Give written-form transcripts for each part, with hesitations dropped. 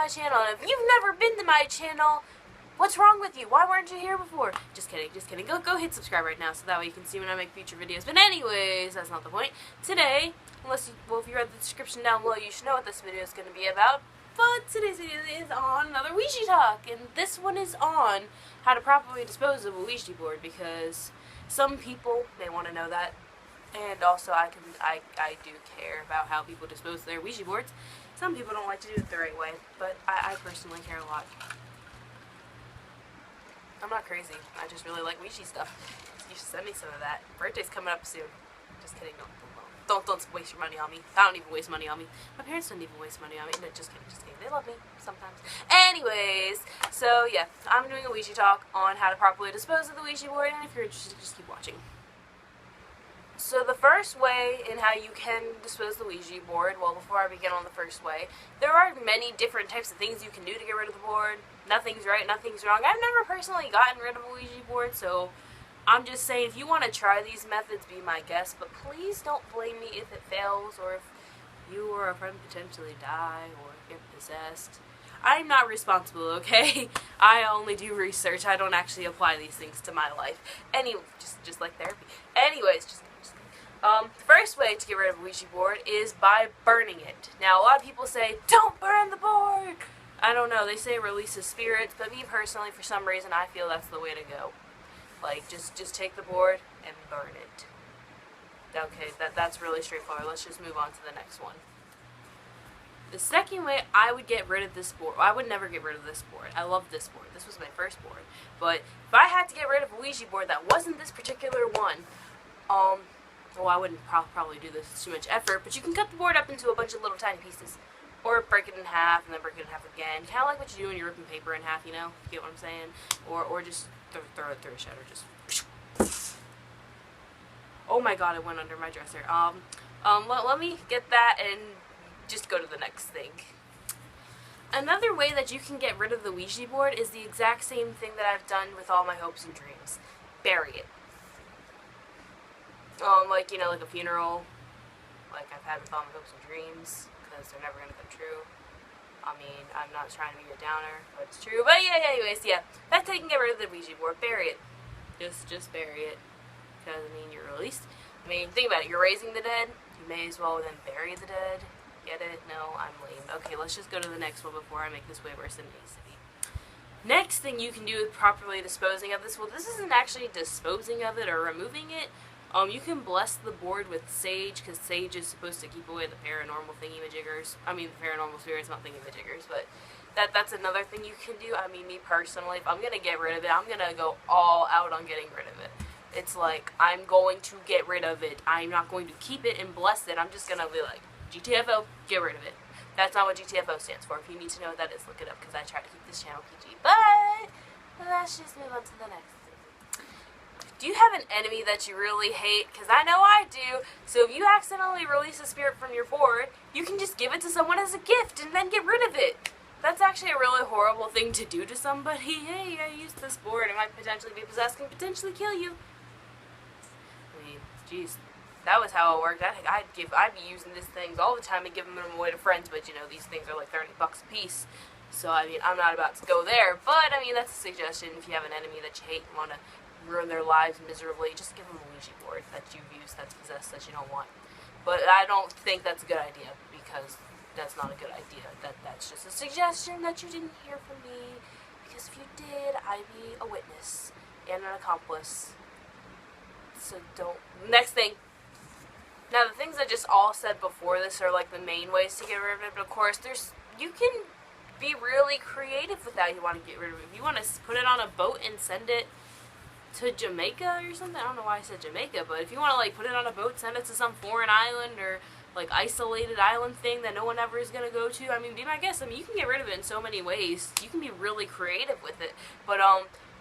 my channel. And if you've never been to my channel, what's wrong with you? Why weren't you here before? Just kidding, just kidding. Go hit subscribe right now so that way you can see when I make future videos. But anyways, that's not the point. Today, if you read the description down below, you should know what this video is going to be about. But today's video is on another Ouija talk, and this one is on how to properly dispose of a Ouija board, because some people may want to know that, and also I do care about how people dispose of their Ouija boards. Some people don't like to do it the right way, but I personally care a lot. I'm not crazy. I just really like Ouija stuff. You should send me some of that. Birthday's coming up soon. Just kidding. Don't waste your money on me. I don't even waste money on me. My parents don't even waste money on me. No, just kidding. They love me sometimes. Anyways, so yeah, I'm doing a Ouija talk on how to properly dispose of the Ouija board, and if you're interested, just keep watching. So the first way in how you can dispose of the Ouija board, well, before I begin on the first way, there are many different types of things you can do to get rid of the board. Nothing's right, nothing's wrong. I've never personally gotten rid of a Ouija board, so I'm just saying, if you want to try these methods, be my guest, but please don't blame me if it fails, or if you or a friend potentially die, or get possessed. I'm not responsible, okay? I only do research. I don't actually apply these things to my life. Anyway, just like therapy. Anyways, the first way to get rid of a Ouija board is by burning it. Now, a lot of people say, don't burn the board! I don't know, they say it releases spirits, but me personally, for some reason, I feel that's the way to go. Like, just take the board and burn it. Okay, that's really straightforward. Let's just move on to the next one. The second way I would get rid of this board, well, I would never get rid of this board. I love this board. This was my first board. But if I had to get rid of a Ouija board that wasn't this particular one, well, I wouldn't probably do this. It's too much effort, but you can cut the board up into a bunch of little tiny pieces. Or break it in half, and then break it in half again. Kind of like what you do when you're ripping paper in half, you know? You get what I'm saying? Or just throw it through a shatter. Just... Oh my god, it went under my dresser. Let me get that and just go to the next thing. Another way that you can get rid of the Ouija board is the exact same thing that I've done with all my hopes and dreams. Bury it. Like, you know, like a funeral, like I've had with all my hopes and dreams, because they're never going to come true. I mean, I'm not trying to be a downer, but it's true. But yeah, anyways, yeah, that's how you can get rid of the Ouija board. Bury it. Just bury it, because, I mean, you're released. I mean, think about it. You're raising the dead. You may as well then bury the dead. Get it? No, I'm lame. Okay, let's just go to the next one before I make this way worse than it needs to be. Next thing you can do with properly disposing of this, well, this isn't actually disposing of it or removing it. You can bless the board with sage, because sage is supposed to keep away the paranormal thingy-majiggers. I mean, the paranormal spirits, not thingy-majiggers, but that's another thing you can do. I mean, me personally, if I'm going to get rid of it, I'm going to go all out on getting rid of it. It's like, I'm going to get rid of it. I'm not going to keep it and bless it. I'm just going to be like, GTFO, get rid of it. That's not what GTFO stands for. If you need to know what that is, look it up, because I try to keep this channel PG. But let's just move on to the next. Do you have an enemy that you really hate? Because I know I do. So if you accidentally release a spirit from your board, you can just give it to someone as a gift and then get rid of it. That's actually a really horrible thing to do to somebody. Hey, I used this board. It might potentially be possessed and potentially kill you. I mean, jeez. That was how it worked. I'd be using these things all the time and giving them away to friends, but you know, these things are like 30 bucks a piece. So, I mean, I'm not about to go there, but, I mean, that's a suggestion. If you have an enemy that you hate and want to ruin their lives miserably, just give them a Ouija board that you've used that's possessed that you don't want. But I don't think that's a good idea, because that's not a good idea. That's just a suggestion that you didn't hear from me, because if you did, I'd be a witness and an accomplice. So don't. Next thing. Now, the things I just all said before this are like the main ways to get rid of it, but of course, you can be really creative with how you want to get rid of it. If you want to put it on a boat and send it to Jamaica or something, I don't know why I said Jamaica, but if you want to like put it on a boat, send it to some foreign island or like isolated island thing that no one ever is going to go to, I mean, be my guest. I mean, you can get rid of it in so many ways. You can be really creative with it. But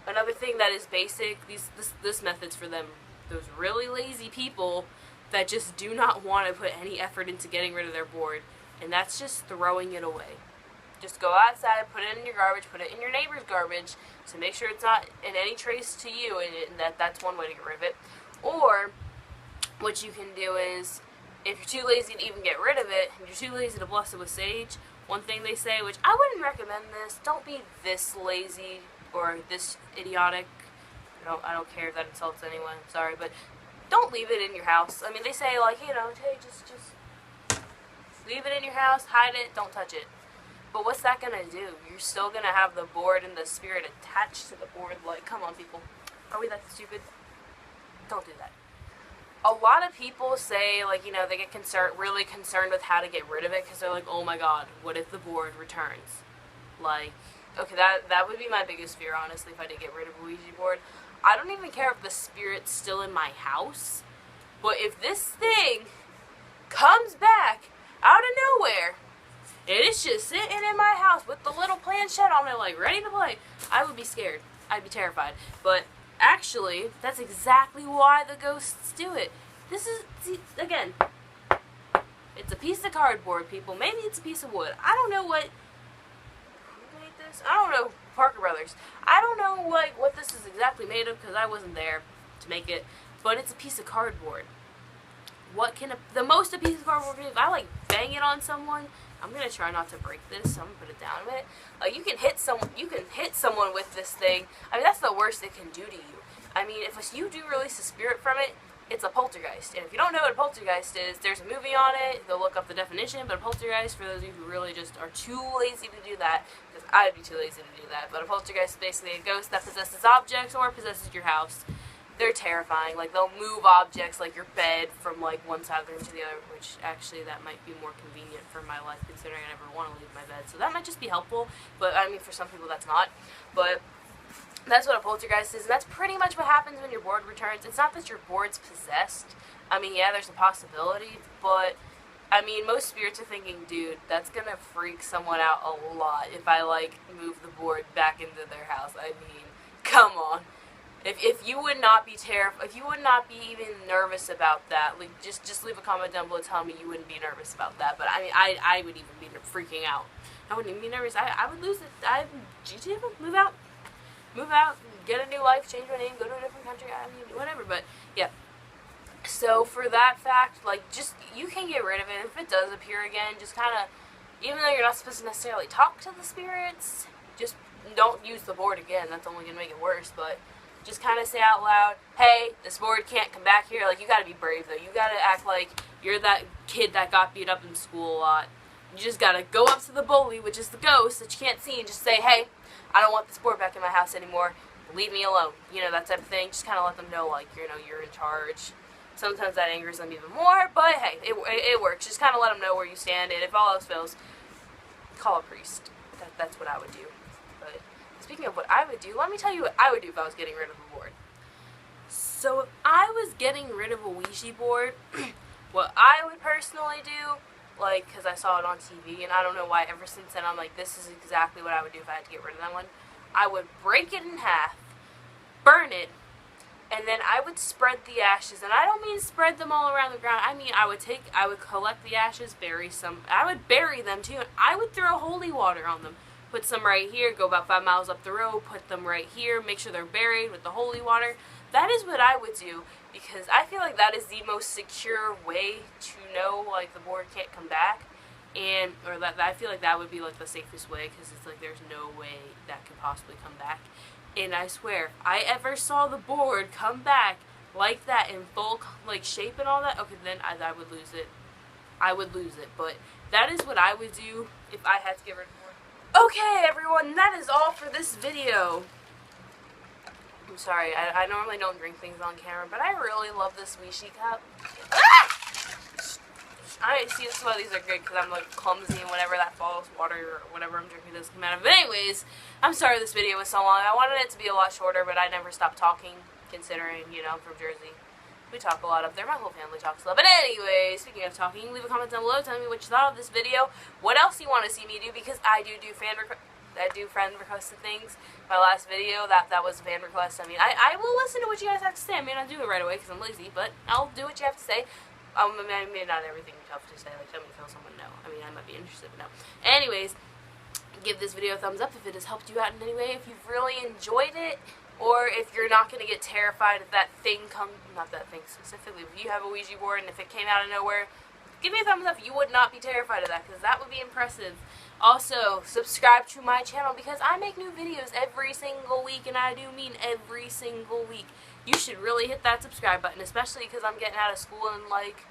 another thing that is basic, this method's for them, those really lazy people that just do not want to put any effort into getting rid of their board, and that's just throwing it away. Just go outside, put it in your garbage, put it in your neighbor's garbage to make sure it's not in any trace to you, and that's one way to get rid of it. Or, what you can do is, if you're too lazy to even get rid of it, and you're too lazy to bless it with sage, one thing they say, which I wouldn't recommend this, don't be this lazy or this idiotic. I don't care if that insults anyone, sorry, but don't leave it in your house. I mean, they say, like, you know, hey, just leave it in your house, hide it, don't touch it. But what's that gonna do? You're still gonna have the board and the spirit attached to the board. Like, come on, people. Are we that stupid? Don't do that. A lot of people say, like, you know, they get really concerned with how to get rid of it because they're like, oh my god, what if the board returns? Like, okay, that would be my biggest fear, honestly, if I did get rid of a Ouija board. I don't even care if the spirit's still in my house, but if this thing comes back out of nowhere, and it's just sitting in my house with the little planchette on it, like, ready to play, I would be scared. I'd be terrified. But actually, that's exactly why the ghosts do it. This is, see, again, it's a piece of cardboard, people. Maybe it's a piece of wood. I don't know what, who made this? I don't know, Parker Brothers. I don't know, like, what this is exactly made of, because I wasn't there to make it, but it's a piece of cardboard. What can the most a piece of cardboard do? If I, like, bang it on someone, I'm gonna try not to break this, so I'm gonna put it down a minute. Like, you can hit someone with this thing. I mean, that's the worst it can do to you. I mean, if you do release a spirit from it, it's a poltergeist. And if you don't know what a poltergeist is, there's a movie on it. They'll look up the definition, but a poltergeist, for those of you who really just are too lazy to do that, because I'd be too lazy to do that, but a poltergeist is basically a ghost that possesses objects or possesses your house. They're terrifying. Like, they'll move objects, like your bed, from, like, one side of the room to the other, which, actually, that might be more convenient for my life, considering I never want to leave my bed. So that might just be helpful, but, I mean, for some people, that's not. But that's what a poltergeist is, and that's pretty much what happens when your board returns. It's not that your board's possessed. I mean, yeah, there's a possibility, but, I mean, most spirits are thinking, dude, that's gonna freak someone out a lot if I, like, move the board back into their house. I mean, come on. If you would not be if you would not be even nervous about that, like, just leave a comment down below telling me you wouldn't be nervous about that. But I mean, I would even be freaking out. I wouldn't even be nervous. I would lose it. Move out, get a new life, change my name, go to a different country. I mean, whatever. But yeah. So for that fact, like, just, you can get rid of it if it does appear again. Just kind of, even though you're not supposed to necessarily talk to the spirits, just don't use the board again. That's only gonna make it worse. But just kind of say out loud, hey, this board can't come back here. Like, you gotta be brave, though. You gotta act like you're that kid that got beat up in school a lot. You just gotta go up to the bully, which is the ghost that you can't see, and just say, hey, I don't want this board back in my house anymore. Leave me alone. You know, that type of thing. Just kind of let them know, like, you know, you're in charge. Sometimes that angers them even more, but hey, it works. Just kind of let them know where you stand, and if all else fails, call a priest. That's what I would do. But speaking of what I would do, let me tell you what I would do if I was getting rid of a board. So if I was getting rid of a Ouija board, what I would personally do, like, because I saw it on TV, and I don't know why ever since then I'm like, this is exactly what I would do if I had to get rid of that one. I would break it in half, burn it, and then I would spread the ashes. And I don't mean spread them all around the ground. I mean, I would collect the ashes, I would bury them too, and I would throw holy water on them. Put some right here, go about 5 miles up the road, put them right here, make sure they're buried with the holy water. That is what I would do, because I feel like that is the most secure way to know, like, the board can't come back. Or I feel like that would be, like, the safest way, because it's like there's no way that could possibly come back. And I swear, if I ever saw the board come back like that in full, like, shape and all that, okay, then I would lose it. I would lose it, but that is what I would do if I had to get rid of the board. Okay, everyone, that is all for this video. I'm sorry, I normally don't drink things on camera, but I really love this Ouija cup. Ah! I see, this is why these are good, because I'm, like, clumsy, and whenever that falls, water or whatever I'm drinking does come out of it. But anyways, I'm sorry this video was so long. I wanted it to be a lot shorter, but I never stopped talking, considering, you know, I'm from Jersey. We talk a lot up there. My whole family talks a lot. But anyway, speaking of talking, leave a comment down below telling me what you thought of this video. What else you want to see me do, because I do friend requested things. My last video, that was a fan request. I mean, I will listen to what you guys have to say. I may not do it right away because I'm lazy, but I'll do what you have to say. Maybe not everything you have to say. Like, tell me if someone no. I mean, I might be interested, but no. Anyways, give this video a thumbs up if it has helped you out in any way. If you've really enjoyed it, or if you're not going to get terrified if that thing comes, not that thing specifically, if you have a Ouija board and if it came out of nowhere, Give me a thumbs up if you would not be terrified of that, because that would be impressive. Also, subscribe to my channel, because I make new videos every single week, and I do mean every single week. You should really hit that subscribe button, especially because I'm getting out of school in, like,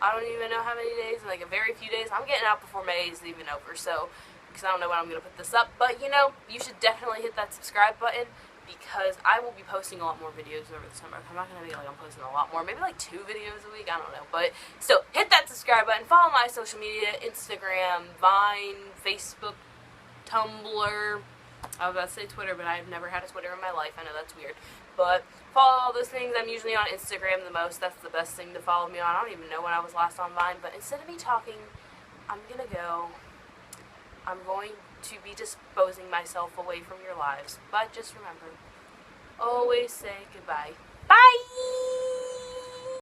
I don't even know how many days, in like a very few days. I'm getting out before May is even over, so, because I don't know when I'm going to put this up. But, you know, you should definitely hit that subscribe button, because I will be posting a lot more videos over the summer. I'm not going to be like, I'm posting a lot more, maybe like 2 videos a week, I don't know. But still, hit that subscribe button, follow my social media, Instagram, Vine, Facebook, Tumblr. I was about to say Twitter, but I've never had a Twitter in my life. I know that's weird. But follow all those things. I'm usually on Instagram the most. That's the best thing to follow me on. I don't even know when I was last on Vine. But instead of me talking, I'm going to be disposing myself away from your lives. But just remember, always say goodbye.